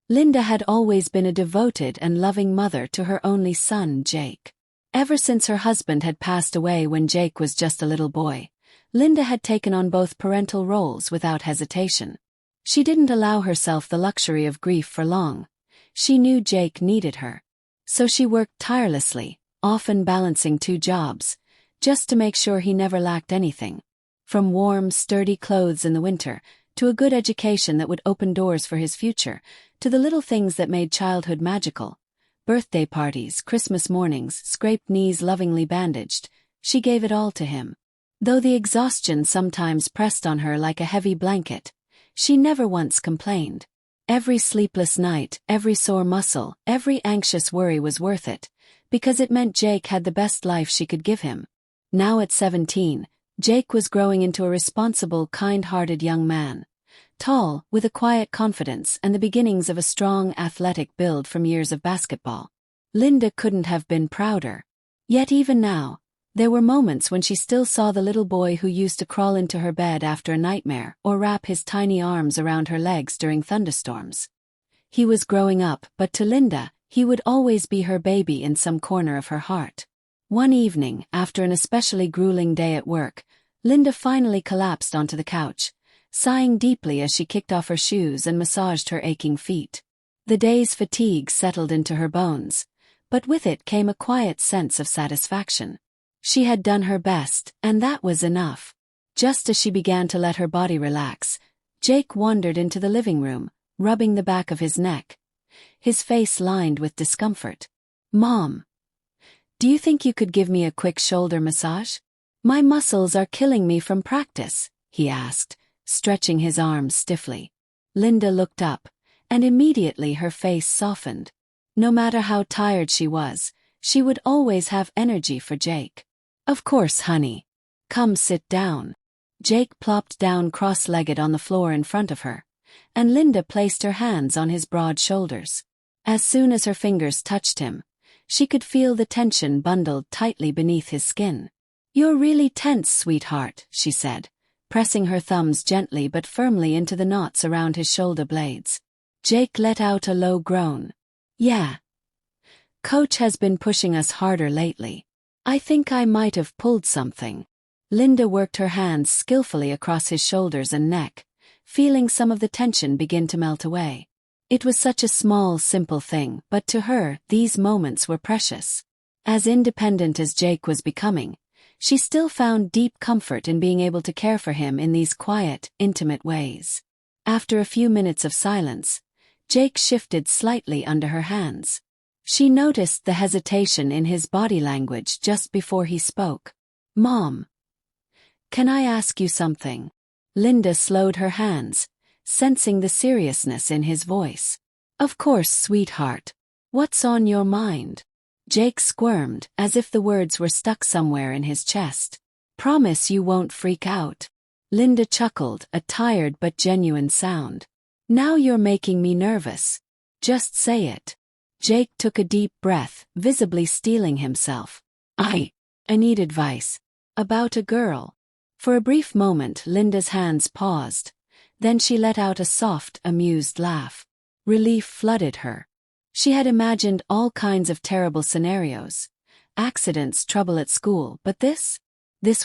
Linda had always been a devoted and loving mother to her only son, Jake. Ever since her husband had passed away when Jake was just a little boy, Linda had taken on both parental roles without hesitation. She didn't allow herself the luxury of grief for long. She knew Jake needed her. So she worked tirelessly, often balancing 2 jobs, just to make sure he never lacked anything. From warm, sturdy clothes in the winter, to a good education that would open doors for his future, to the little things that made childhood magical. Birthday parties, Christmas mornings, scraped knees lovingly bandaged, she gave it all to him. Though the exhaustion sometimes pressed on her like a heavy blanket, she never once complained. Every sleepless night, every sore muscle, every anxious worry was worth it, because it meant Jake had the best life she could give him. Now at 17, Jake was growing into a responsible, kind-hearted young man. Tall, with a quiet confidence and the beginnings of a strong athletic build from years of basketball. Linda couldn't have been prouder. Yet even now, there were moments when she still saw the little boy who used to crawl into her bed after a nightmare or wrap his tiny arms around her legs during thunderstorms. He was growing up, but to Linda, he would always be her baby in some corner of her heart. One evening, after an especially grueling day at work, Linda finally collapsed onto the couch, sighing deeply as she kicked off her shoes and massaged her aching feet. The day's fatigue settled into her bones, but with it came a quiet sense of satisfaction. She had done her best, and that was enough. Just as she began to let her body relax, Jake wandered into the living room, rubbing the back of his neck, his face lined with discomfort. "Mom, do you think you could give me a quick shoulder massage? My muscles are killing me from practice," he asked, stretching his arms stiffly. Linda looked up, and immediately her face softened. No matter how tired she was, she would always have energy for Jake. "Of course, honey. Come sit down." Jake plopped down cross-legged on the floor in front of her, and Linda placed her hands on his broad shoulders. As soon as her fingers touched him, she could feel the tension bundled tightly beneath his skin. "You're really tense, sweetheart," she said, pressing her thumbs gently but firmly into the knots around his shoulder blades. Jake let out a low groan. "Yeah. Coach has been pushing us harder lately. I think I might have pulled something." Linda worked her hands skillfully across his shoulders and neck, feeling some of the tension begin to melt away. It was such a small, simple thing, but to her, these moments were precious. As independent as Jake was becoming, she still found deep comfort in being able to care for him in these quiet, intimate ways. After a few minutes of silence, Jake shifted slightly under her hands. She noticed the hesitation in his body language just before he spoke. "Mom, can I ask you something?" Linda slowed her hands, sensing the seriousness in his voice. "Of course, sweetheart. What's on your mind?" Jake squirmed, as if the words were stuck somewhere in his chest. "Promise you won't freak out." Linda chuckled, a tired but genuine sound. "Now you're making me nervous. Just say it." Jake took a deep breath, visibly steeling himself. I need advice. About a girl." For a brief moment Linda's hands paused, then she let out a soft, amused laugh. Relief flooded her. She had imagined all kinds of terrible scenarios. Accidents, trouble at school, but this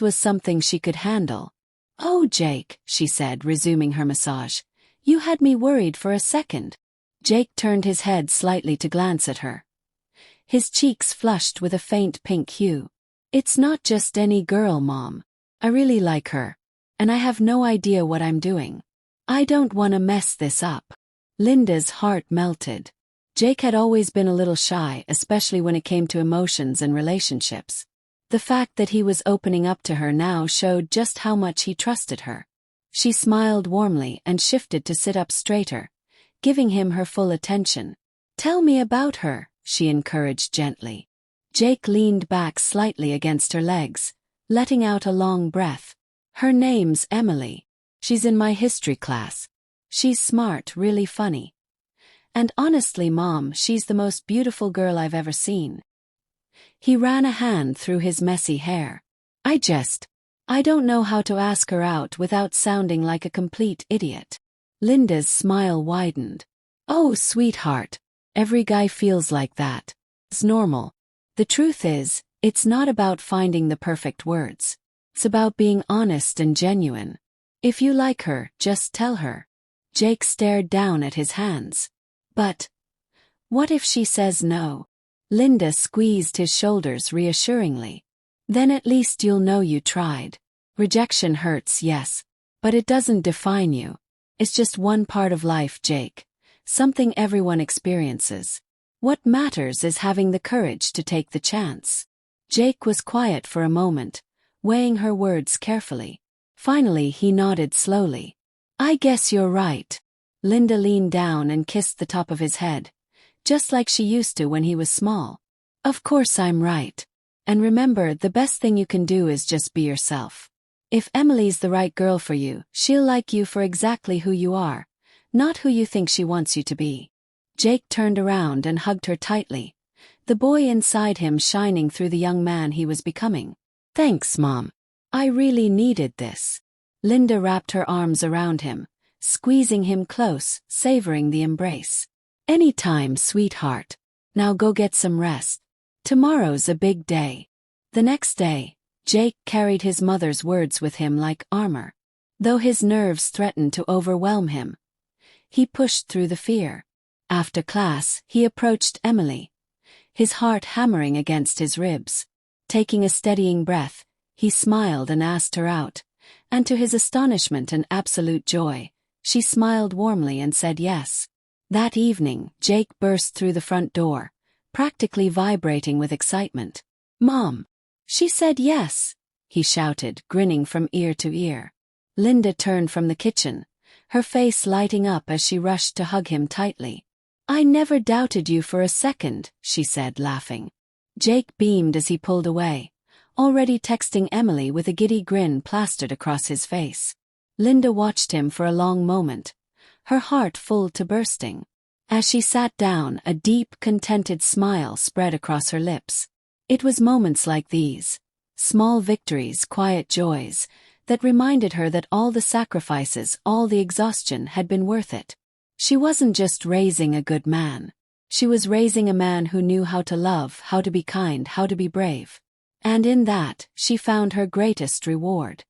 was something she could handle. "Oh, Jake," she said, resuming her massage. "You had me worried for a second." Jake turned his head slightly to glance at her. His cheeks flushed with a faint pink hue. "It's not just any girl, Mom. I really like her. And I have no idea what I'm doing. I don't want to mess this up." Linda's heart melted. Jake had always been a little shy, especially when it came to emotions and relationships. The fact that he was opening up to her now showed just how much he trusted her. She smiled warmly and shifted to sit up straighter, giving him her full attention. "Tell me about her," she encouraged gently. Jake leaned back slightly against her legs, letting out a long breath. "Her name's Emily. She's in my history class. She's smart, really funny. And honestly, Mom, she's the most beautiful girl I've ever seen." He ran a hand through his messy hair. I don't know how to ask her out without sounding like a complete idiot." Linda's smile widened. Oh, sweetheart. Every guy feels like that. It's normal. The truth is, it's not about finding the perfect words. It's about being honest and genuine. If you like her, just tell her. Jake stared down at his hands. But what if she says no? Linda squeezed his shoulders reassuringly. Then at least you'll know you tried. Rejection hurts, yes. But it doesn't define you. It's just one part of life, Jake. Something everyone experiences. What matters is having the courage to take the chance. Jake was quiet for a moment, weighing her words carefully. Finally he nodded slowly. I guess you're right. Linda leaned down and kissed the top of his head, just like she used to when he was small. Of course I'm right. And remember, the best thing you can do is just be yourself. If Emily's the right girl for you, she'll like you for exactly who you are, not who you think she wants you to be. Jake turned around and hugged her tightly, the boy inside him shining through the young man he was becoming. Thanks, Mom. I really needed this. Linda wrapped her arms around him, squeezing him close, savoring the embrace. Anytime, sweetheart. Now go get some rest. Tomorrow's a big day. The next day, Jake carried his mother's words with him like armor. Though his nerves threatened to overwhelm him, he pushed through the fear. After class, he approached Emily, his heart hammering against his ribs. Taking a steadying breath, he smiled and asked her out, and to his astonishment and absolute joy, she smiled warmly and said yes. That evening, Jake burst through the front door, practically vibrating with excitement. Mom! She said yes, he shouted, grinning from ear to ear. Linda turned from the kitchen, her face lighting up as she rushed to hug him tightly. I never doubted you for a second, she said, laughing. Jake beamed as he pulled away, already texting Emily with a giddy grin plastered across his face. Linda watched him for a long moment, her heart full to bursting. As she sat down, a deep, contented smile spread across her lips. It was moments like these, small victories, quiet joys, that reminded her that all the sacrifices, all the exhaustion had been worth it. She wasn't just raising a good man. She was raising a man who knew how to love, how to be kind, how to be brave. And in that, she found her greatest reward.